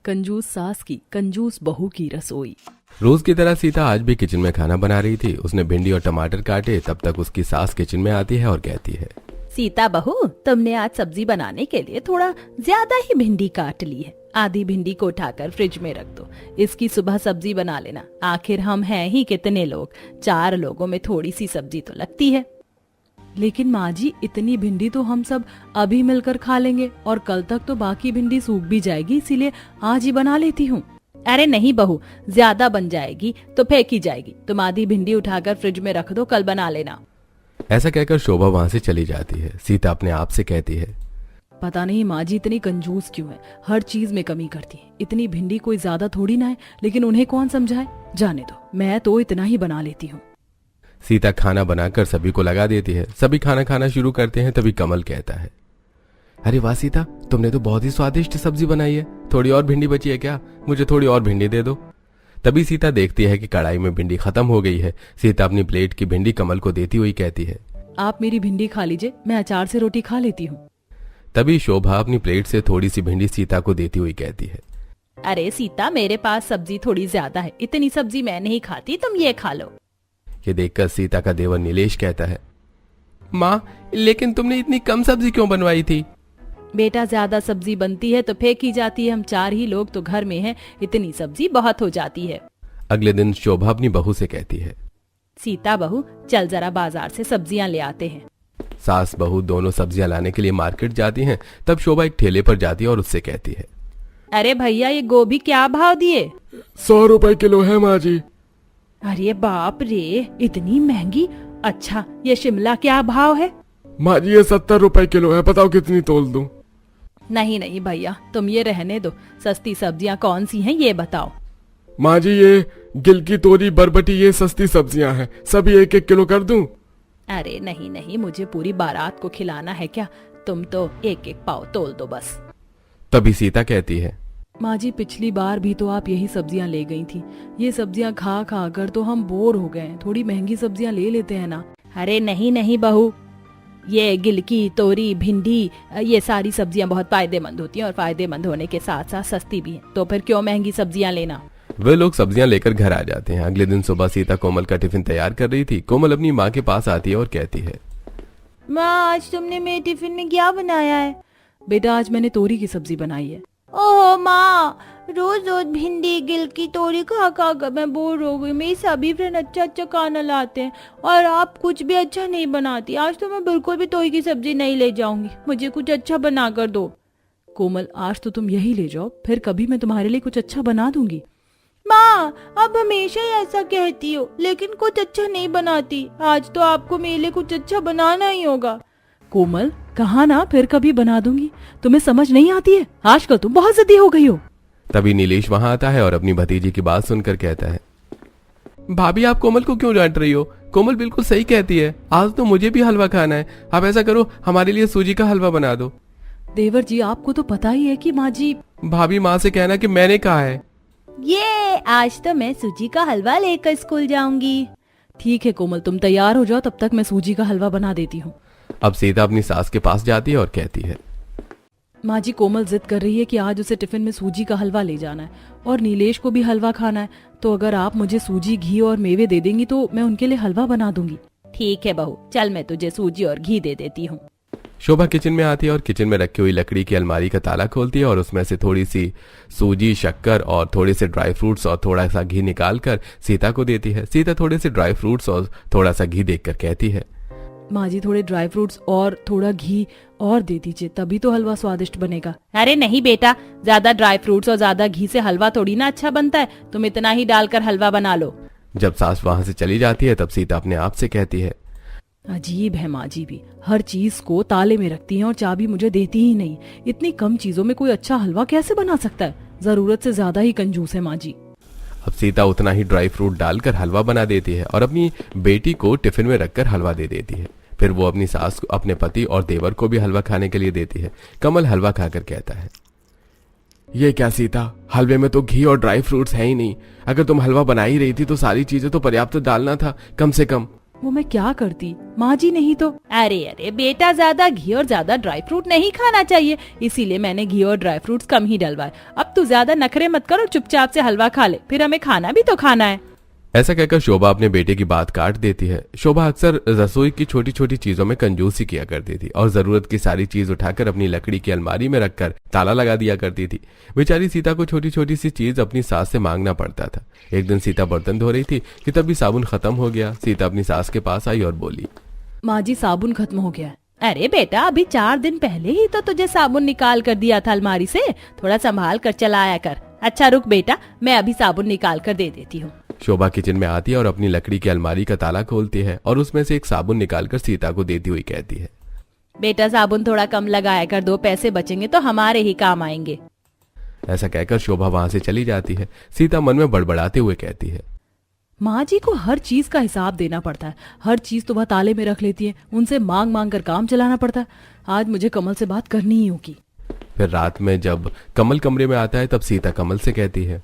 कंजूस सास की कंजूस बहू की रसोई। रोज की तरह सीता आज भी किचन में खाना बना रही थी। उसने भिंडी और टमाटर काटे, तब तक उसकी सास किचन में आती है और कहती है, सीता बहू, तुमने आज सब्जी बनाने के लिए थोड़ा ज्यादा ही भिंडी काट ली है। आधी भिंडी को उठाकर फ्रिज में रख दो, इसकी सुबह सब्जी बना लेना। आखिर हम हैं ही कितने लोग, 4 लोगों में थोड़ी सी सब्जी तो लगती है। लेकिन माँ जी, इतनी भिंडी तो हम सब अभी मिलकर खा लेंगे और कल तक तो बाकी भिंडी सूख भी जाएगी, इसीलिए आज ही बना लेती हूँ। अरे नहीं बहू, ज्यादा बन जाएगी तो फेंकी जाएगी। तुम आधी भिंडी उठाकर फ्रिज में रख दो, कल बना लेना। ऐसा कहकर शोभा वहाँ से चली जाती है। सीता अपने आप से कहती है, पता नहीं माँ जी इतनी कंजूस क्यों है, हर चीज में कमी करती है। इतनी भिंडी कोई ज्यादा थोड़ी ना है, लेकिन उन्हें कौन समझाए। जाने दो, मैं तो इतना ही बना लेती हूँ। सीता खाना बनाकर सभी को लगा देती है। सभी खाना खाना शुरू करते हैं। तभी कमल कहता है, अरे वाह सीता, तुमने तो बहुत ही स्वादिष्ट सब्जी बनाई है। थोड़ी और भिंडी बची है क्या? मुझे थोड़ी और भिंडी दे दो। तभी सीता देखती है कि कढ़ाई में भिंडी खत्म हो गई है। सीता अपनी प्लेट की भिंडी कमल को देती हुई कहती है, आप मेरी भिंडी खा लीजिए, मैं अचार से रोटी खा लेती हूँ। तभी शोभा अपनी प्लेट से थोड़ी सी भिंडी सीता को देती हुई कहती है, अरे सीता, मेरे पास सब्जी थोड़ी ज्यादा है, इतनी सब्जी मैं नहीं खाती, तुम ये खा लो। ये देखकर सीता का देवर नीलेश कहता है, माँ, लेकिन तुमने इतनी कम सब्जी क्यों बनवाई थी? बेटा, ज्यादा सब्जी बनती है तो फेंकी जाती है। हम 4 ही लोग तो घर में हैं, इतनी सब्जी बहुत हो जाती है। अगले दिन शोभा अपनी बहू से कहती है, सीता बहू, चल जरा बाजार से सब्जियां ले आते हैं। सास बहू दोनों सब्जियां लाने के लिए मार्केट जाती हैं। तब शोभा एक ठेले पर जाती है और उससे कहती है, अरे भैया, ये गोभी क्या भाव दिए? 100 रुपए किलो है माँ जी। अरे बाप रे, इतनी महंगी। अच्छा, ये शिमला क्या भाव है? माँ जी, ये 70 रुपए किलो है। बताओ कितनी तोल दूं? नहीं नहीं भैया, तुम ये रहने दो। सस्ती सब्जियां कौन सी हैं ये बताओ। माँ जी, ये गिलकी, तोरी, बरबटी, ये सस्ती सब्जियां हैं। सभी 1-1 किलो कर दूं? अरे नहीं नहीं, मुझे पूरी बारात को खिलाना है क्या? तुम तो 1-1 पाव तोल दो बस। तभी सीता कहती है, माँ जी, पिछली बार भी तो आप यही सब्जियां ले गई थी। ये सब्जियां खा खा कर तो हम बोर हो गए। थोड़ी महंगी सब्जियां ले लेते हैं ना। अरे नहीं नहीं बहू, ये गिलकी, तोरी, भिंडी, ये सारी सब्जियां बहुत फायदेमंद होती हैं और फायदेमंद होने के साथ साथ सस्ती भी हैं। तो फिर क्यों महंगी सब्जियां लेना। वे लोग सब्जियां लेकर घर आ जाते हैं। अगले दिन सुबह सीता कोमल का टिफिन तैयार कर रही थी। कोमल अपनी माँ के पास आती है और कहती है, माँ, आज तुमने मेरे टिफिन में क्या बनाया है? बेटा, आज मैंने तोरी की सब्जी बनाई है। ओह माँ, रोज रोज भिंडी, गिलकी, तोरी खा खा कर मैं बोर हो गई। मेरी सभी फ्रेंड अच्छा अच्छा खाना लाते हैं और आप कुछ भी अच्छा नहीं बनाती। आज तो मैं बिल्कुल भी तोरी की सब्जी नहीं ले जाऊंगी। मुझे कुछ अच्छा बना कर दो। कोमल, आज तो तुम यही ले जाओ, फिर कभी मैं तुम्हारे लिए कुछ अच्छा बना दूंगी। माँ, आप हमेशा ही ऐसा कहती हो, लेकिन कुछ अच्छा नहीं बनाती। आज तो आपको मेरे लिए कुछ अच्छा बनाना ही होगा। कोमल, कहा ना फिर कभी बना दूंगी। तुम्हें समझ नहीं आती है? आजकल तुम बहुत जिद्दी हो गई हो। तभी नीलेश वहां आता है और अपनी भतीजी की बात सुनकर कहता है, भाभी, आप कोमल को क्यों डांट रही हो? कोमल बिल्कुल सही कहती है। आज तो मुझे भी हलवा खाना है। आप ऐसा करो, हमारे लिए सूजी का हलवा बना दो। देवर जी, आपको तो पता ही है कि माँ जी। भाभी, माँ से कहना कि मैंने कहा है। ये आज तो मैं सूजी का हलवा लेकर स्कूल जाऊंगी। ठीक है कोमल, तुम तैयार हो जाओ, तब तक मैं सूजी का हलवा बना देती हूँ। अब सीता अपनी सास के पास जाती है और कहती है, माँ जी, कोमल जिद कर रही है कि आज उसे टिफिन में सूजी का हलवा ले जाना है और नीलेश को भी हलवा खाना है। तो अगर आप मुझे सूजी, घी और मेवे दे देंगी तो मैं उनके लिए हलवा बना दूंगी। ठीक है बहू, चल मैं तुझे सूजी और घी दे देती हूँ। शोभा किचन में आती है और किचन में रखी हुई लकड़ी की अलमारी का ताला खोलती है और उसमें से थोड़ी सी सूजी, शक्कर और थोड़े से ड्राई फ्रूट्स और थोड़ा सा घी निकाल कर सीता को देती है। सीता थोड़े से ड्राई फ्रूट्स और थोड़ा सा घी देखकर कहती है, माँ जी, थोड़े ड्राई फ्रूट्स और थोड़ा घी और दे दीजिए, तभी तो हलवा स्वादिष्ट बनेगा। अरे नहीं बेटा, ज्यादा ड्राई फ्रूट्स और ज्यादा घी से हलवा थोड़ी ना अच्छा बनता है। तुम इतना ही डालकर हलवा बना लो। जब सास वहां से चली जाती है तब सीता अपने आप से कहती है, अजीब है माँ जी भी, हर चीज को ताले में रखती हैं और चाबी मुझे देती ही नहीं। इतनी कम चीजों में कोई अच्छा हलवा कैसे बना सकता है? जरूरत से ज्यादा ही कंजूस है माँ जी। अब सीता उतना ही ड्राई फ्रूट डालकर हलवा बना देती है और अपनी बेटी को टिफिन में रखकर हलवा दे देती है। फिर वो अपनी सास को, अपने पति और देवर को भी हलवा खाने के लिए देती है। कमल हलवा खाकर कहता है, ये क्या सीता, हलवे में तो घी और ड्राई फ्रूट्स है ही नहीं। अगर तुम हलवा बना ही रही थी तो सारी चीजें तो पर्याप्त डालना था कम से कम। वो मैं क्या करती, माँ जी नहीं तो। अरे अरे बेटा, ज्यादा घी और ज्यादा ड्राई फ्रूट नहीं खाना चाहिए, इसीलिए मैंने घी और ड्राई फ्रूट्स कम ही डलवाए। अब तू ज्यादा नखरे मत कर और चुपचाप से हलवा खा ले, फिर हमें खाना भी तो खाना है। ऐसा कहकर शोभा अपने बेटे की बात काट देती है। शोभा अक्सर रसोई की छोटी छोटी चीजों में कंजूसी किया करती थी और जरूरत की सारी चीज उठाकर अपनी लकड़ी की अलमारी में रखकर ताला लगा दिया करती थी। बेचारी सीता को छोटी छोटी सी चीज अपनी सास से मांगना पड़ता था। एक दिन सीता बर्तन धो रही थी कि तभी साबुन खत्म हो गया। सीता अपनी सास के पास आई और बोली, माँ जी साबुन खत्म हो गया है। अरे बेटा, अभी 4 दिन पहले ही तो तुझे साबुन निकाल कर दिया था अलमारी से, थोड़ा संभाल कर चलाया कर। अच्छा रुक बेटा, मैं अभी साबुन निकाल कर दे देती हूँ। शोभा किचन में आती है और अपनी लकड़ी की अलमारी का ताला खोलती है और उसमें से एक साबुन निकालकर सीता को देती हुई कहती है, बेटा साबुन थोड़ा कम लगाया कर, 2 पैसे बचेंगे तो हमारे ही काम आएंगे। ऐसा कहकर शोभा वहां से चली जाती है। सीता मन में बड़बड़ाते हुए कहती है, माँ जी को हर चीज का हिसाब देना पड़ता है, हर चीज तो वह ताले में रख लेती है, उनसे मांग मांग कर काम चलाना पड़ता है। आज मुझे कमल से बात करनी ही होगी। फिर रात में जब कमल कमरे में आता है तब सीता कमल से कहती है,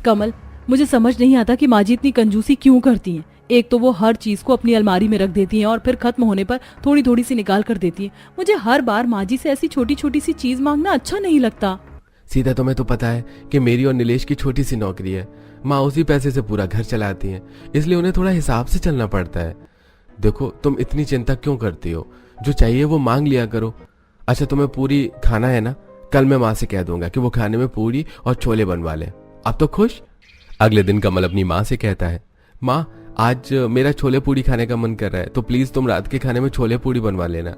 कमल, मुझे समझ नहीं आता कि माँ जी इतनी कंजूसी क्यों करती हैं। एक तो वो हर चीज को अपनी अलमारी में रख देती हैं और फिर खत्म होने पर थोड़ी थोड़ी सी निकाल कर देती हैं। मुझे हर बार माँ जी से ऐसी छोटी छोटी सी चीज मांगना अच्छा नहीं लगता। सीता, तुम्हें तो पता है कि मेरी और नीलेश की छोटी सी नौकरी है। माँ उसी पैसे से पूरा घर चलाती हैं, इसलिए उन्हें थोड़ा हिसाब से चलना पड़ता है। देखो, तुम इतनी चिंता क्यों करती हो? जो चाहिए वो मांग लिया करो। अच्छा, तुम्हें पूरी खाना है ना? कल मैं माँ से कह दूंगा कि वो खाने में पूरी और छोले बनवा ले। अब तो खुश? अगले दिन कमल अपनी माँ से कहता है, माँ आज मेरा छोले पूरी खाने का मन कर रहा है, तो प्लीज तुम रात के खाने में छोले पूरी बनवा लेना।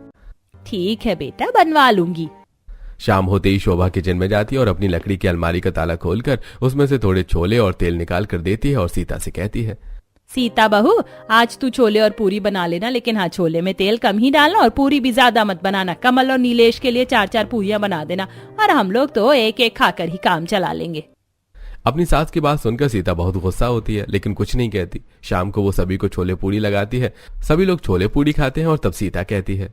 ठीक है बेटा, बनवा लूंगी। शाम होते ही शोभा किचन में जाती है और अपनी लकड़ी की अलमारी का ताला खोलकर उसमें से थोड़े छोले और तेल निकाल कर देती है और सीता से कहती है, सीता बहू, आज तू छोले और पूरी बना लेना, लेकिन हाँ, छोले में तेल कम ही डालना और पूरी भी ज्यादा मत बनाना। कमल और नीलेश के लिए 4-4 पूरियां बना देना और हम लोग तो एक एक खाकर ही काम चला लेंगे। अपनी सास की बात सुनकर सीता बहुत गुस्सा होती है, लेकिन कुछ नहीं कहती। शाम को वो सभी को छोले पूरी लगाती है। सभी लोग छोले पूरी खाते हैं और तब सीता कहती है,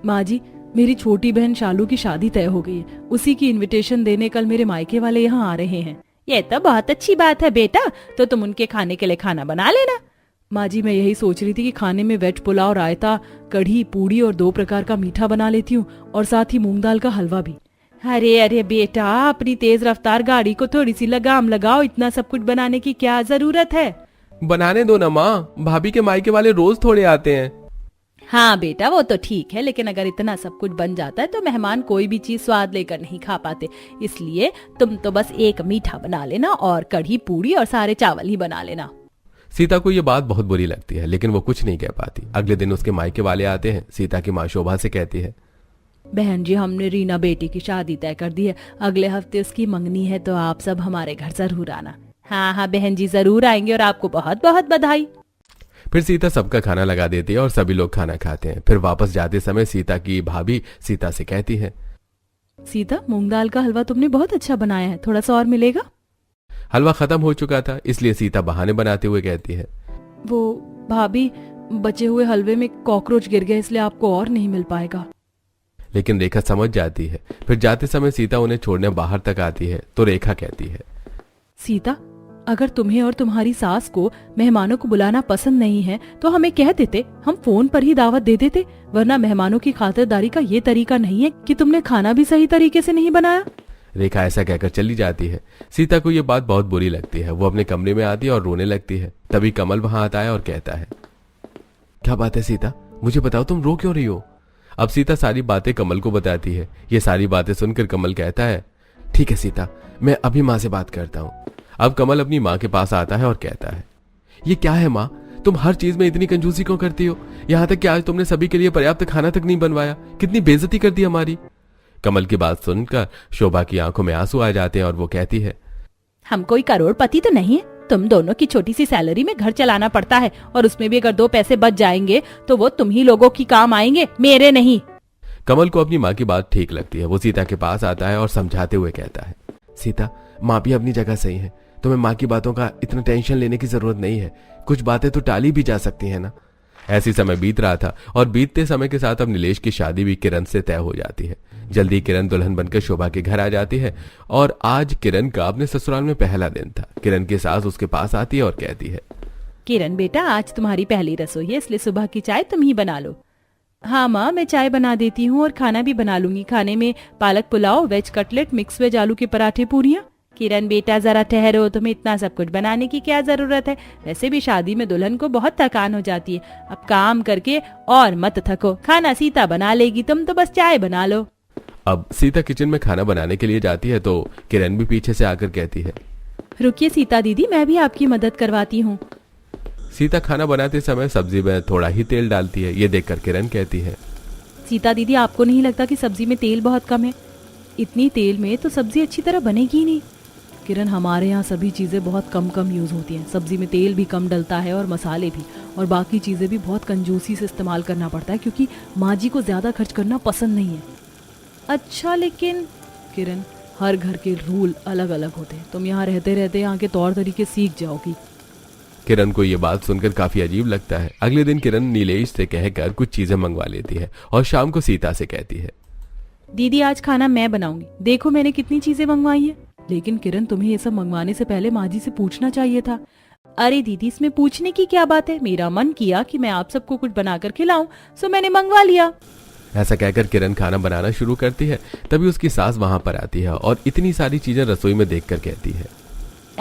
माँ जी, मेरी छोटी बहन शालू की शादी तय हो गई है, उसी की इनविटेशन देने कल मेरे मायके वाले यहाँ आ रहे हैं। ये तो बहुत अच्छी बात है बेटा, तो तुम उनके खाने के लिए खाना बना लेना। माँ जी, मैं यही सोच रही थी कि खाने में वेज पुलाव, रायता, कढ़ी, पूड़ी और 2 प्रकार का मीठा बना लेती हूँ और साथ ही मूंग दाल का हलवा भी। अरे अरे बेटा, अपनी तेज रफ्तार गाड़ी को थोड़ी सी लगाम लगाओ, इतना सब कुछ बनाने की क्या जरूरत है? बनाने दो ना माँ, भाभी के मायके वाले रोज थोड़े आते हैं। हाँ बेटा, वो तो ठीक है, लेकिन अगर इतना सब कुछ बन जाता है तो मेहमान कोई भी चीज स्वाद लेकर नहीं खा पाते। इसलिए तुम तो बस एक मीठा बना लेना और कढ़ी, पूड़ी और सारे चावल ही बना लेना। सीता को ये बात बहुत बुरी लगती है, लेकिन वो कुछ नहीं कह पाती। अगले दिन उसके मायके वाले आते हैं। सीता की माँ शोभा से कहती है, बहन जी, हमने रीना बेटी की शादी तय कर दी है, अगले हफ्ते उसकी मंगनी है, तो आप सब हमारे घर जरूर आना। हाँ हाँ बहन जी, जरूर आएंगे और आपको बहुत बहुत बधाई। फिर सीता सबका खाना लगा देती है और सभी लोग खाना खाते हैं। फिर वापस जाते समय सीता की भाभी सीता से कहती है, सीता, मूंग दाल का हलवा तुमने बहुत अच्छा बनाया है, थोड़ा सा और मिलेगा? हलवा खत्म हो चुका था, इसलिए सीता बहाने बनाते हुए कहती है, वो भाभी, बचे हुए हलवे में कॉकरोच गिर गए, इसलिए आपको और नहीं मिल पाएगा। लेकिन रेखा समझ जाती है। फिर जाते समय सीता उन्हें छोड़ने बाहर तक आती है तो रेखा कहती है, सीता, अगर तुम्हें और तुम्हारी सास को मेहमानों को बुलाना पसंद नहीं है तो हमें कह देते, हम फोन पर ही दावत दे देते, वरना मेहमानों की खातिरदारी का ये तरीका नहीं है कि तुमने खाना भी सही तरीके से नहीं बनाया। रेखा ऐसा कहकर चली जाती है। सीता को ये बात बहुत बुरी लगती है। वो अपने कमरे में आती है और रोने लगती है। तभी कमल वहां आता है और कहता है, क्या बात है सीता, मुझे बताओ, तुम रो क्यों रही हो? अब सीता सारी बातें कमल को बताती है। ये सारी बातें सुनकर कमल कहता है, ठीक है सीता, मैं अभी माँ से बात करता हूँ। अब कमल अपनी माँ के पास आता है और कहता है, ये क्या है माँ, तुम हर चीज में इतनी कंजूसी क्यों करती हो? यहाँ तक कि आज तुमने सभी के लिए पर्याप्त खाना तक नहीं बनवाया, कितनी बेइज्जती कर दी हमारी। कमल की बात सुनकर शोभा की आंखों में आंसू आ जाते हैं और वो कहती है, हम कोई करोड़पति तो नहीं है, तुम दोनों की छोटी सी सैलरी में घर चलाना पड़ता है और उसमें भी अगर 2 पैसे बच जाएंगे तो वो तुम ही लोगों की काम आएंगे, मेरे नहीं। कमल को अपनी माँ की बात ठीक लगती है। वो सीता के पास आता है और समझाते हुए कहता है, सीता, माँ भी अपनी जगह सही है, तुम्हें माँ की बातों का इतना टेंशन लेने की जरूरत नहीं है, कुछ बातें तो टाली भी जा सकती है ना। ऐसी समय बीत रहा था और बीतते समय के साथ अब नीलेश की शादी भी किरण से तय हो जाती है। जल्दी किरण दुल्हन बनकर शोभा के घर आ जाती है और आज किरण का अपने ससुराल में पहला दिन था। किरण की सास उसके पास आती है और कहती है, किरण बेटा, आज तुम्हारी पहली रसोई है, इसलिए सुबह की चाय तुम ही बना लो। हाँ माँ, मैं चाय बना देती हूँ और खाना भी बना लूंगी। खाने में पालक pulao, veg cutlet, mix veg आलू के पराठे, पूरियाँ। किरण बेटा जरा ठहरो, तुम्हें इतना सब कुछ बनाने की क्या जरूरत है? वैसे भी शादी में दुल्हन को बहुत थकान हो जाती है। अब काम करके और मत थको, खाना सीता बना लेगी, तुम तो बस चाय बना लो। अब सीता किचन में खाना बनाने के लिए जाती है तो किरण भी पीछे से आकर कहती है, रुकिए सीता दीदी, मैं भी आपकी मदद करवाती हूँ। सीता खाना बनाते समय सब्जी में थोड़ा ही तेल डालती है। ये देखकर किरण कहती है, सीता दीदी, आपको नहीं लगता कि सब्जी में तेल बहुत कम है? इतनी तेल में तो सब्जी अच्छी तरह बनेगी ही नहीं। किरण, हमारे यहाँ सभी चीज़ें बहुत कम कम यूज़ होती हैं। सब्जी में तेल भी कम डलता है और मसाले भी, और बाकी चीज़ें भी बहुत कंजूसी से इस्तेमाल करना पड़ता है, क्योंकि माँ जी को ज़्यादा खर्च करना पसंद नहीं है। अच्छा, लेकिन किरण, हर घर के रूल अलग अलग होते हैं। तुम यहाँ रहते रहते यहाँ के तौर तरीके सीख जाओगी। किरण को ये बात सुनकर काफी अजीब लगता है। अगले दिन किरण नीलेश से कहकर कुछ चीजें मंगवा लेती है और शाम को सीता से कहती है, दीदी आज खाना मैं बनाऊंगी, देखो मैंने कितनी चीजें मंगवाई है। लेकिन किरण, तुम्हें ये सब मंगवाने से पहले माँ जी से पूछना चाहिए था। अरे दीदी, इसमें पूछने की क्या बात है? मेरा मन किया कि मैं आप सबको कुछ बनाकर खिलाऊं, सो मैंने मंगवा लिया। ऐसा कहकर किरण खाना बनाना शुरू करती है। तभी उसकी सास वहां पर आती है और इतनी सारी चीजें रसोई में देखकर कहती है,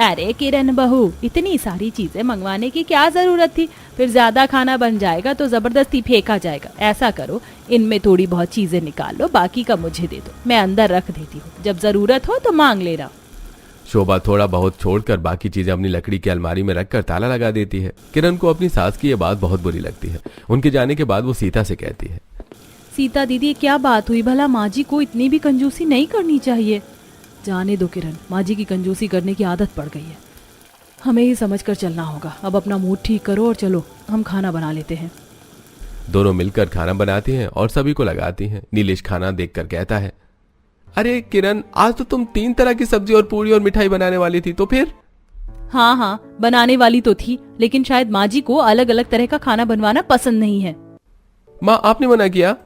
अरे किरण बहू, इतनी सारी चीजें मंगवाने की क्या जरूरत थी? फिर ज्यादा खाना बन जाएगा तो जबरदस्ती फेंका जाएगा। ऐसा करो, इनमें थोड़ी बहुत चीजें निकाल लो, बाकी का मुझे दे दो, मैं अंदर रख देती हूँ, जब जरूरत हो तो मांग लेना। शोभा थोड़ा बहुत छोड़कर बाकी चीजें अपनी लकड़ी की अलमारी में रखकर ताला लगा देती है। किरण को अपनी सास की ये बात बहुत बुरी लगती है। उनके जाने के बाद वो सीता से कहती है, सीता दीदी, क्या बात हुई भला? माँ जी को इतनी भी कंजूसी नहीं करनी चाहिए। जाने दो किरण, माँ जी की कंजूसी करने की आदत पड़ गई है। हमें ही समझ कर चलना होगा। अब अपना मूड ठीक करो और चलो हम खाना बना लेते हैं। दोनों मिलकर खाना बनाती हैं और सभी को लगाती हैं। नीलेश खाना देखकर कहता है, अरे किरण, आज तो तुम 3 तरह की सब्जी और पूरी और मिठाई बनाने वाली थी, तो फिर? हाँ, बनाने वाली तो थी, लेकिन शायद माँ जी को अलग अलग तरह का खाना बनवाना पसंद नहीं है। माँ, आपने मना किया?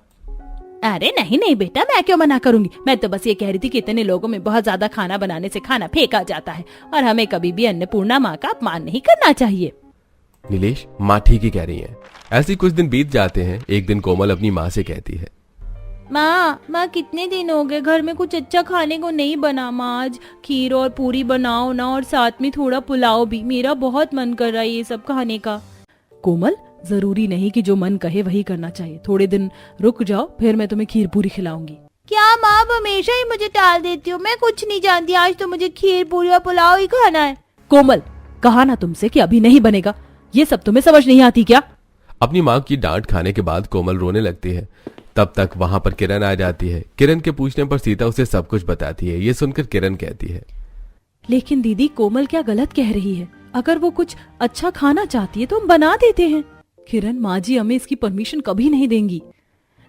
अरे नहीं बेटा, मैं क्यों मना करूंगी? मैं तो बस ये कह रही थी कि इतने लोगों में बहुत ज्यादा खाना बनाने से खाना फेंका जाता है और हमें कभी भी अन्नपूर्णा माँ का अपमान नहीं करना चाहिए। नीलेश, माँ ठीक ही कह रही है। ऐसे कुछ दिन बीत जाते हैं। एक दिन कोमल अपनी माँ से कहती है, माँ कितने दिन हो गए घर में कुछ अच्छा खाने को नहीं बना। माँ आज खीर और पूरी बनाओ ना, और साथ में थोड़ा पुलाव भी, मेरा बहुत मन कर रहा है ये सब खाने का। कोमल, जरूरी नहीं कि जो मन कहे वही करना चाहिए। थोड़े दिन रुक जाओ, फिर मैं तुम्हें खीर पूरी खिलाऊंगी। क्या माँ, आप हमेशा ही मुझे टाल देती हो? मैं कुछ नहीं जानती, आज तो मुझे खीर पूरी और पुलाव ही खाना है। कोमल, कहा ना तुमसे कि अभी नहीं बनेगा। ये सब तुम्हें समझ नहीं आती क्या? अपनी माँ की डांट खाने के बाद कोमल रोने लगती है। तब तक वहां पर किरण आ जाती है। किरण के पूछने पर सीता उसे सब कुछ बताती है। ये सुनकर किरण कहती है, लेकिन दीदी, कोमल क्या गलत कह रही है? अगर वो कुछ अच्छा खाना चाहती है तो हम बना देते हैं। किरण, माँ जी हमें इसकी परमिशन कभी नहीं देंगी।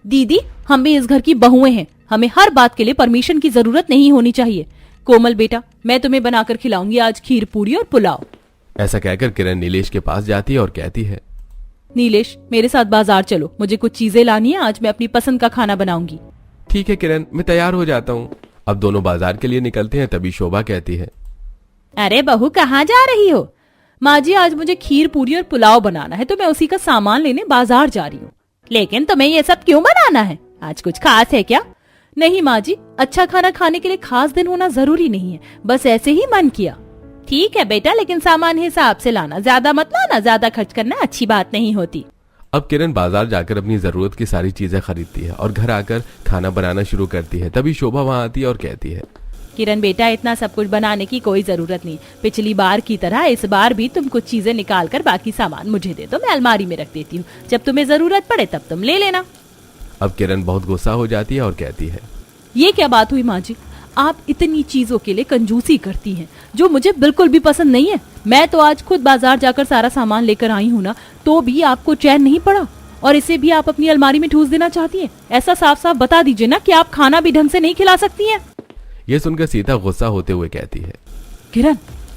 दीदी, हम भी इस घर की बहुएं हैं, हमें हर बात के लिए परमिशन की जरूरत नहीं होनी चाहिए। कोमल बेटा, मैं तुम्हें बनाकर खिलाऊंगी आज खीर पूरी और पुलाव। ऐसा कहकर किरण नीलेश के पास जाती है और कहती है, नीलेश, मेरे साथ बाजार चलो, मुझे कुछ चीजें लानी है, आज मैं अपनी पसंद का खाना बनाऊंगी। ठीक है किरण, मैं तैयार हो जाता हूँ। अब दोनों बाजार के लिए निकलते हैं। तभी शोभा कहती है, अरे बहू, कहाँ जा रही हो? माँ जी, आज मुझे खीर पूरी और पुलाव बनाना है, तो मैं उसी का सामान लेने बाजार जा रही हूँ। लेकिन तुम्हें ये सब क्यों बनाना है? आज कुछ खास है क्या? नहीं माँ जी, अच्छा खाना खाने के लिए खास दिन होना जरूरी नहीं है, बस ऐसे ही मन किया। ठीक है बेटा, लेकिन सामान हिसाब से लाना, ज्यादा मत लाना, ज्यादा खर्च करना अच्छी बात नहीं होती। अब किरण बाजार जाकर अपनी जरूरत की सारी चीजें खरीदती है और घर आकर खाना बनाना शुरू करती है। तभी शोभा वहां आती है और कहती है, किरण बेटा, इतना सब कुछ बनाने की कोई जरूरत नहीं। पिछली बार की तरह इस बार भी तुम कुछ चीजें निकाल कर बाकी सामान मुझे दे दो, मैं अलमारी में रख देती हूँ, जब तुम्हें जरूरत पड़े तब तुम ले लेना। अब किरण बहुत गुस्सा हो जाती है और कहती है, ये क्या बात हुई माँ जी? आप इतनी चीजों के लिए कंजूसी करती हैं, जो मुझे बिल्कुल भी पसंद नहीं है। मैं तो आज खुद बाजार जाकर सारा सामान लेकर आई हूँ ना, तो भी आपको चैन नहीं पड़ा, और इसे भी आप अपनी अलमारी में ठूस देना चाहती हैं। ऐसा साफ साफ बता दीजिए ना कि आप खाना भी ढंग से नहीं खिला सकती हैं। ये सुनकर सीता गुस्सा होते हुए कहती है, किरण,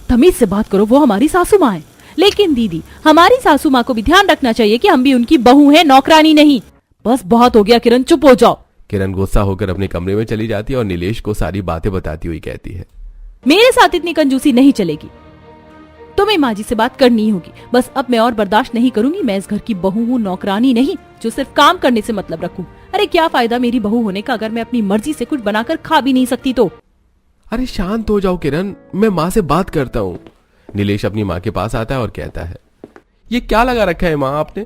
तमीज से बात करो, वो हमारी सासू माँ है। लेकिन दीदी, हमारी सासू माँ को भी ध्यान रखना चाहिए कि हम भी उनकी बहू हैं, नौकरानी नहीं। बस बहुत हो गया किरण, चुप हो जाओ। किरण गुस्सा होकर अपने कमरे में चली जाती है और नीलेश को सारी बातें बताती हुई कहती है, मेरे साथ इतनी कंजूसी नहीं चलेगी। तुम तुम्हें माँ जी से बात करनी ही होगी। बस अब मैं और बर्दाश्त नहीं करूंगी। मैं इस घर की बहू हूँ, नौकरानी नहीं जो सिर्फ काम करने से मतलब रखूं। अरे क्या फायदा मेरी बहू होने का अगर मैं अपनी मर्जी से कुछ बनाकर खा भी नहीं सकती तो। अरे शांत हो जाओ किरण, मैं माँ से बात करता हूँ। नीलेश अपनी माँ के पास आता है और कहता है, ये क्या लगा रखा है माँ आपने?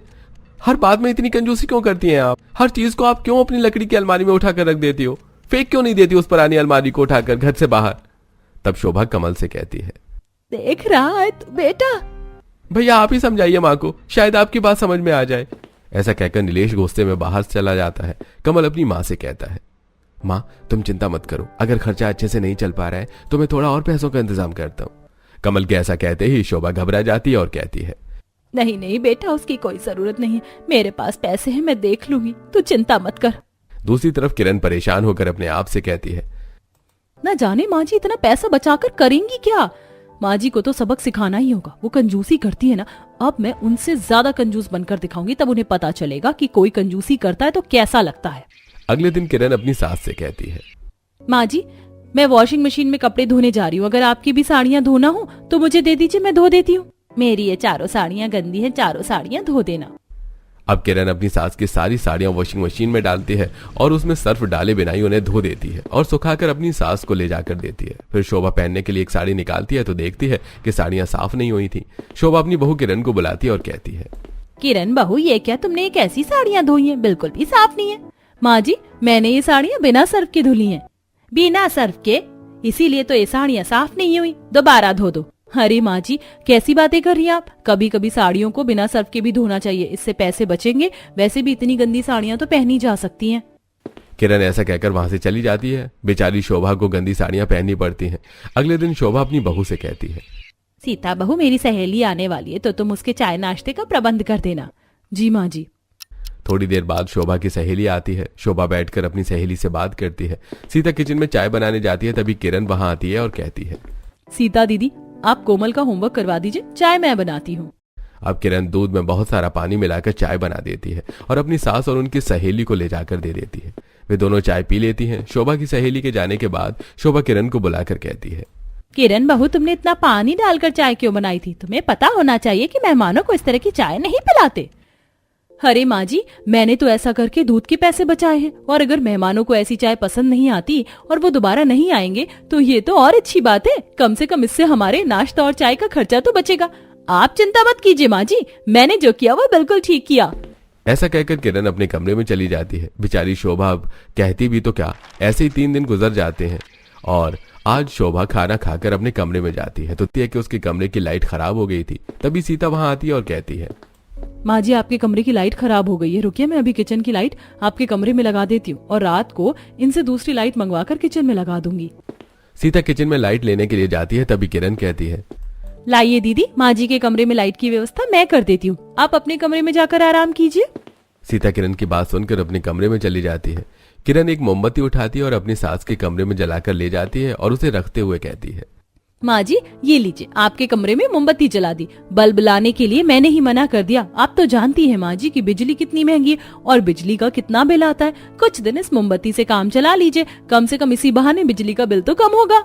हर बात में इतनी कंजूसी क्यों करती हैं आप? हर चीज को आप क्यों अपनी लकड़ी की अलमारी में उठाकर रख देती हो? फेंक क्यों नहीं देती उस पुरानी अलमारी को उठाकर घर से बाहर? तब शोभा कमल से कहती है, देख रहा है तू बेटा? भैया आप ही समझाइए माँ को, शायद आपकी बात समझ में आ जाए। ऐसा कहकर नीलेश गुस्से में बाहर चला जाता है। कमल अपनी माँ से कहता है, माँ तुम चिंता मत करो, अगर खर्चा अच्छे से नहीं चल पा रहा है तो मैं थोड़ा और पैसों का इंतजाम करता हूँ। कमल के ऐसा कहते ही शोभा घबरा जाती है और कहती है, नहीं नहीं बेटा, उसकी कोई जरूरत नहीं है, मेरे पास पैसे हैं, मैं देख लूंगी, तू चिंता मत कर। दूसरी तरफ किरण परेशान होकर अपने आप से कहती है, न जाने माँ जी इतना पैसा बचाकर करेंगी क्या? माँ जी को तो सबक सिखाना ही होगा। वो कंजूसी करती है ना, अब मैं उनसे ज्यादा कंजूस बनकर दिखाऊंगी, तब उन्हें पता चलेगा कि कोई कंजूसी करता है तो कैसा लगता है। अगले दिन किरण अपनी सास से कहती है, माँ जी मैं वॉशिंग मशीन में कपड़े धोने जा रही हूँ, अगर आपकी भी साड़ियाँ धोना हो तो मुझे दे दीजिए, मैं धो देती हूँ। मेरी ये चारों साड़ियाँ गंदी हैं, चारों साड़ियाँ धो देना। अब किरण अपनी सास की सारी साड़ियां वॉशिंग मशीन में डालती है और उसमें सर्फ डाले बिना ही उन्हें धो देती है और सुखाकर अपनी सास को ले जाकर देती है। फिर शोभा पहनने के लिए एक साड़ी निकालती है तो देखती है कि साड़ियां साफ नहीं हुई थी। शोभा अपनी बहू किरण को बुलाती है और कहती है, किरण बहू ये क्या तुमने एक ऐसी साड़ियाँ धोई हैं, बिल्कुल भी साफ नहीं है। माँ जी मैंने ये साड़ियाँ बिना सर्फ के धुली हैं। बिना सर्फ के? इसीलिए तो ये साड़ियाँ साफ नहीं हुई, दोबारा धो दो। अरे माँ जी कैसी बातें कर रही हैं आप? कभी कभी साड़ियों को बिना सर्फ के भी धोना चाहिए, इससे पैसे बचेंगे। वैसे भी इतनी गंदी साड़ियाँ तो पहनी जा सकती हैं। किरण ऐसा कहकर वहां से चली जाती है। बेचारी शोभा को गंदी साड़ियां पहननी पड़ती हैं। अगले दिन शोभा अपनी बहू से कहती है, सीता बहू मेरी सहेली आने वाली है तो तुम उसके चाय नाश्ते का प्रबंध कर देना। जी माँ जी। थोड़ी देर बाद शोभा की सहेली आती है। शोभा बैठकर अपनी सहेली से बात करती है। सीता किचन में चाय बनाने जाती है, तभी किरण वहां आती है और कहती है, सीता दीदी आप कोमल का होमवर्क करवा दीजिए, चाय मैं बनाती हूँ। अब किरण दूध में बहुत सारा पानी मिलाकर चाय बना देती है और अपनी सास और उनकी सहेली को ले जाकर दे देती है। वे दोनों चाय पी लेती हैं। शोभा की सहेली के जाने के बाद शोभा किरण को बुलाकर कहती है, किरण बहू तुमने इतना पानी डालकर चाय क्यों बनाई थी? तुम्हें पता होना चाहिए कि मेहमानों को इस तरह की चाय नहीं पिलाते। अरे माँ जी मैंने तो ऐसा करके दूध के पैसे बचाए हैं, और अगर मेहमानों को ऐसी चाय पसंद नहीं आती और वो दोबारा नहीं आएंगे तो ये तो और अच्छी बात है। कम से कम इससे हमारे नाश्ता और चाय का खर्चा तो बचेगा। आप चिंता मत कीजिए माँ जी, मैंने जो किया वो बिल्कुल ठीक किया। ऐसा कहकर किरण अपने कमरे में चली जाती है। बेचारी शोभा अब कहती भी तो क्या, ऐसे ही 3 दिन गुजर जाते हैं और आज शोभा खाना खाकर अपने कमरे में जाती है तो कि उसके कमरे की लाइट खराब हो गई थी। तभी सीता वहां आती है और कहती है, माँ जी आपके कमरे की लाइट खराब हो गई है, रुकिए मैं अभी किचन की लाइट आपके कमरे में लगा देती हूँ और रात को इनसे दूसरी लाइट मंगवाकर किचन में लगा दूंगी। सीता किचन में लाइट लेने के लिए जाती है, तभी किरण कहती है, लाइए दीदी माँ जी के कमरे में लाइट की व्यवस्था मैं कर देती हूँ, आप अपने कमरे में जाकर आराम कीजिए। सीता किरण की बात सुनकर अपने कमरे में चली जाती है। किरण एक मोमबत्ती उठाती है और अपनी सास के कमरे में जलाकर ले जाती है और उसे रखते हुए कहती है, माँ जी ये लीजिए आपके कमरे में मोमबत्ती जला दी। बल्ब लाने के लिए मैंने ही मना कर दिया। आप तो जानती है माँ जी की बिजली कितनी महंगी है और बिजली का कितना बिल आता है। कुछ दिन इस मोमबत्ती से काम चला लीजिए, कम से कम इसी बहाने बिजली का बिल तो कम होगा।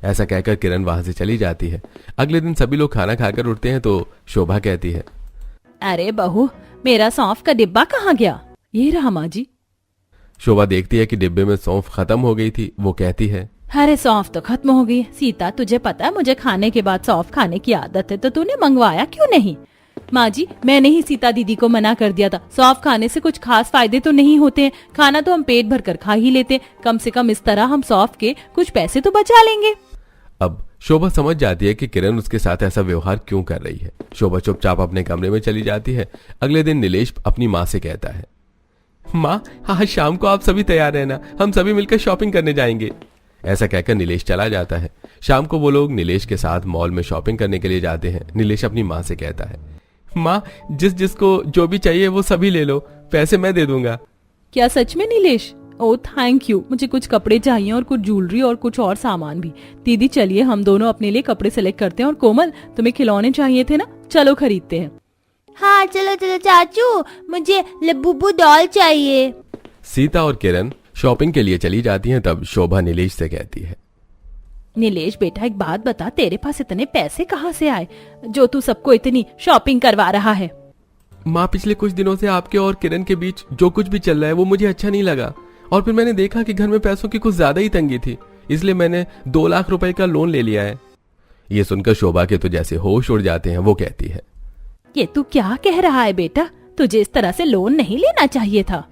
ऐसा कहकर किरण वहां से चली जाती है। अगले दिन सभी लोग खाना खाकर उठते हैं तो शोभा कहती है, अरे बहू मेरा सौंफ का डिब्बा कहाँ गया? ये रहा माँ जी। शोभा देखती है कि डिब्बे में सौंफ खत्म हो गई थी। वो कहती है, अरे सौंफ तो खत्म हो गई। सीता तुझे पता है मुझे खाने के बाद सौंफ खाने की आदत है, तो तूने मंगवाया क्यों नहीं? माँ जी मैंने ही सीता दीदी को मना कर दिया था, सौंफ खाने से कुछ खास फायदे तो नहीं होते हैं, खाना तो हम पेट भर कर खा ही लेते, कम से कम इस तरह हम सौंफ के कुछ पैसे तो बचा लेंगे। अब शोभा समझ जाती है कि किरण उसके साथ ऐसा व्यवहार क्यों कर रही है। शोभा चुपचाप अपने कमरे में चली जाती है। अगले दिन नीलेश अपनी माँ से कहता है, माँ आज शाम को आप सभी तैयार रहना, हम सभी मिलकर शॉपिंग करने जाएंगे। ऐसा कहकर नीलेश चला जाता है। शाम को वो लोग नीलेश के साथ मॉल में शॉपिंग करने के लिए जाते हैं। नीलेश अपनी माँ से कहता है, माँ जिसको जो भी चाहिए वो सभी ले लो, पैसे मैं दे दूंगा। क्या सच में नीलेश? ओह थैंक यू, मुझे कुछ कपड़े चाहिए और कुछ ज्वेलरी और कुछ और सामान भी। दीदी चलिए हम दोनों अपने लिए कपड़े सिलेक्ट करते हैं, और कोमल तुम्हें खिलौने चाहिए थे ना, चलो खरीदते हैं। हाँ चलो चलो चाचू, मुझे लबुबू डॉल चाहिए। सीता और किरण शॉपिंग के लिए चली जाती हैं। तब शोभा नीलेश से कहती है, नीलेश बेटा एक बात बता, तेरे पास इतने पैसे कहाँ से आए जो तू सबको इतनी शॉपिंग करवा रहा है? माँ, पिछले कुछ दिनों से आपके और किरण के बीच जो कुछ भी चल रहा है वो मुझे अच्छा नहीं लगा, और फिर मैंने देखा कि घर में पैसों की कुछ ज्यादा ही तंगी थी, इसलिए मैंने 2 लाख रुपए का लोन ले लिया है। ये सुनकर शोभा के तो जैसे होश उड़ जाते हैं। वो कहती है, ये तू क्या कह रहा है बेटा? तुझे इस तरह से लोन नहीं लेना चाहिए था।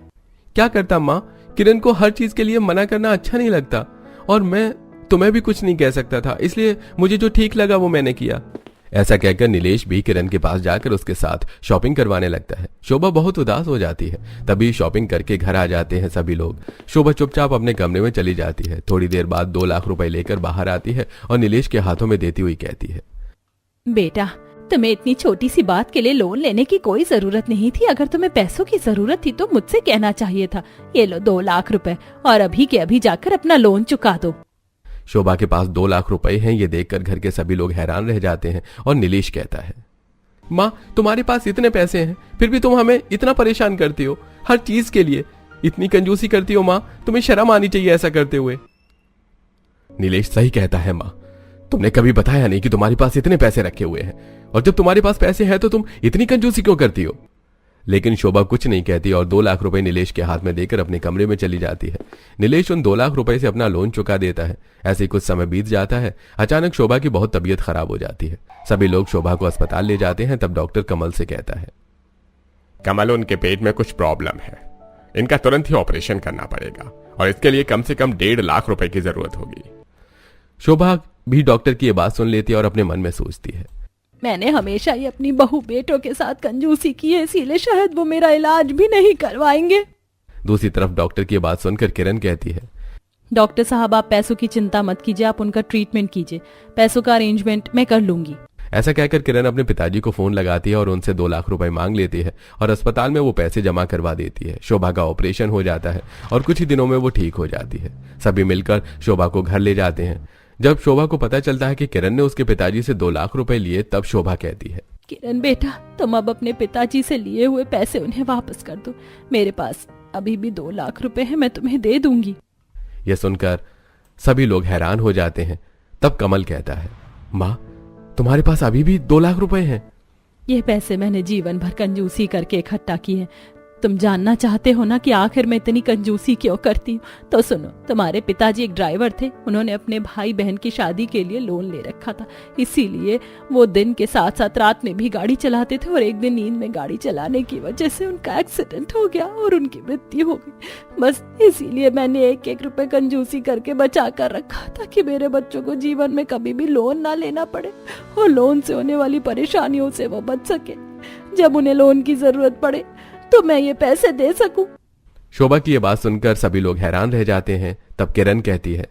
क्या करता माँ, किरण को हर चीज के लिए मना करना अच्छा नहीं लगता, और मैं तुम्हें भी कुछ नहीं कह सकता था, इसलिए मुझे जो ठीक लगा वो मैंने किया। ऐसा कहकर नीलेश भी किरण के पास जाकर उसके साथ शॉपिंग करवाने लगता है। शोभा बहुत उदास हो जाती है। तभी शॉपिंग करके घर आ जाते हैं सभी लोग। शोभा चुपचाप अपने कमरे में चली जाती है। थोड़ी देर बाद 2 लाख रुपए लेकर बाहर आती है और नीलेश के हाथों में देती हुई कहती है, बेटा, तुम्हें इतनी छोटी सी बात के लिए लोन लेने की कोई जरूरत नहीं थी। अगर तुम्हें पैसों की जरूरत थी तो मुझसे कहना चाहिए था। ये लो 2 लाख रुपए, और अभी के अभी जाकर अपना लोन चुका दो। शोभा के पास 2 लाख रुपए हैं। ये देखकर घर के सभी लोग हैरान रह जाते हैं और नीलेश कहता है, माँ, तुम्हारे पास इतने पैसे हैं फिर भी तुम हमें इतना परेशान करती हो, हर चीज के लिए इतनी कंजूसी करती हो। माँ, तुम्हें शर्म आनी चाहिए ऐसा करते हुए। नीलेश सही कहता है माँ, तुमने कभी बताया नहीं कि तुम्हारे पास इतने पैसे रखे हुए हैं, और जब तुम्हारे पास पैसे हैं तो तुम इतनी कंजूसी क्यों करती हो? लेकिन शोभा कुछ नहीं कहती और 2 लाख रुपए नीलेश के हाथ में देकर अपने कमरे में चली जाती है। नीलेश उन 2 लाख रुपए से अपना लोन चुका देता है। ऐसे ही कुछ समय बीत जाता है। अचानक शोभा की बहुत तबीयत खराब हो जाती है। सभी लोग शोभा को अस्पताल ले जाते हैं। तब डॉक्टर कमल से कहता है, कमल, उनके पेट में कुछ प्रॉब्लम है, इनका तुरंत ही ऑपरेशन करना पड़ेगा, और इसके लिए कम से कम 1.5 लाख रुपए की जरूरत होगी। शोभा भी डॉक्टर की ये बात सुन लेती है और अपने मन में सोचती है, मैंने हमेशा ही अपनी बहू बेटों के साथ कंजूसी की है, इसीलिए शायद वो मेरा इलाज भी नहीं करवाएंगे। दूसरी तरफ डॉक्टर की बात सुनकर किरण कहती है, डॉक्टर साहब, आप पैसों की चिंता मत कीजिए, आप उनका ट्रीटमेंट कीजिए, पैसों का अरेंजमेंट मैं कर लूंगी। ऐसा कहकर किरण अपने पिताजी को फोन लगाती है और उनसे 2 लाख रुपए मांग लेती है और अस्पताल में वो पैसे जमा करवा देती है। शोभा का ऑपरेशन हो जाता है और कुछ ही दिनों में वो ठीक हो जाती है। सभी मिलकर शोभा को घर ले जाते हैं। जब शोभा को पता चलता है कि किरण ने उसके पिताजी से 2 लाख रुपए लिए, तब शोभा कहती है, किरण बेटा, तुम अब अपने पिताजी से लिए हुए पैसे उन्हें वापस कर दो। मेरे पास अभी भी 2 लाख रुपए हैं, मैं तुम्हें दे दूंगी। यह सुनकर सभी लोग हैरान हो जाते हैं। तब कमल कहता है, माँ, तुम्हारे पास अभी भी 2 लाख रुपए हैं? ये पैसे मैंने जीवन भर कंजूसी करके इकट्ठा किए हैं। तुम जानना चाहते हो ना कि आखिर मैं इतनी कंजूसी क्यों करती हूँ? तो सुनो, तुम्हारे पिताजी एक ड्राइवर थे, उन्होंने अपने भाई बहन की शादी के लिए लोन ले रखा था, इसीलिए वो दिन के साथ साथ रात में भी गाड़ी चलाते थे, और एक दिन नींद में गाड़ी चलाने की वजह से उनका एक्सीडेंट हो गया और उनकी मृत्यु हो गई। बस इसीलिए मैंने 1-1 रुपए कंजूसी करके बचा कर रखा ताकि मेरे बच्चों को जीवन में कभी भी लोन ना लेना पड़े और लोन से होने वाली परेशानियों से वो बच सके। जब उन्हें लोन की जरूरत पड़े तो मैं ये पैसे दे सकूं। शोभा की ये बात सुनकर सभी लोग हैरान रह जाते हैं। तब किरण कहती है,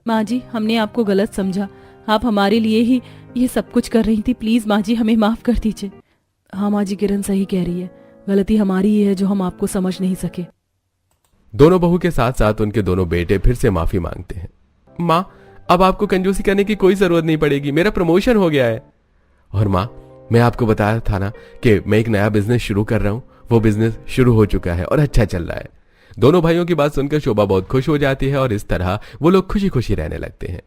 माँ जी, हमने आपको गलत समझा, आप हमारे लिए ही ये सब कुछ कर रही थी, प्लीज माँ जी हमें माफ कर दीजिए। हाँ माँ जी, किरण सही कह रही है, गलती हमारी ही है जो हम आपको समझ नहीं सके। दोनों बहू के साथ साथ उनके दोनों बेटे फिर से माफी मांगते हैं। माँ, अब आपको कंजूसी करने की कोई जरूरत नहीं पड़ेगी, मेरा प्रमोशन हो गया है। और माँ, मैं आपको बताया था ना कि मैं एक नया बिजनेस शुरू कर रहा हूं, वो बिजनेस शुरू हो चुका है और अच्छा चल रहा है। दोनों भाइयों की बात सुनकर शोभा बहुत खुश हो जाती है और इस तरह वो लोग खुशी खुशी रहने लगते हैं।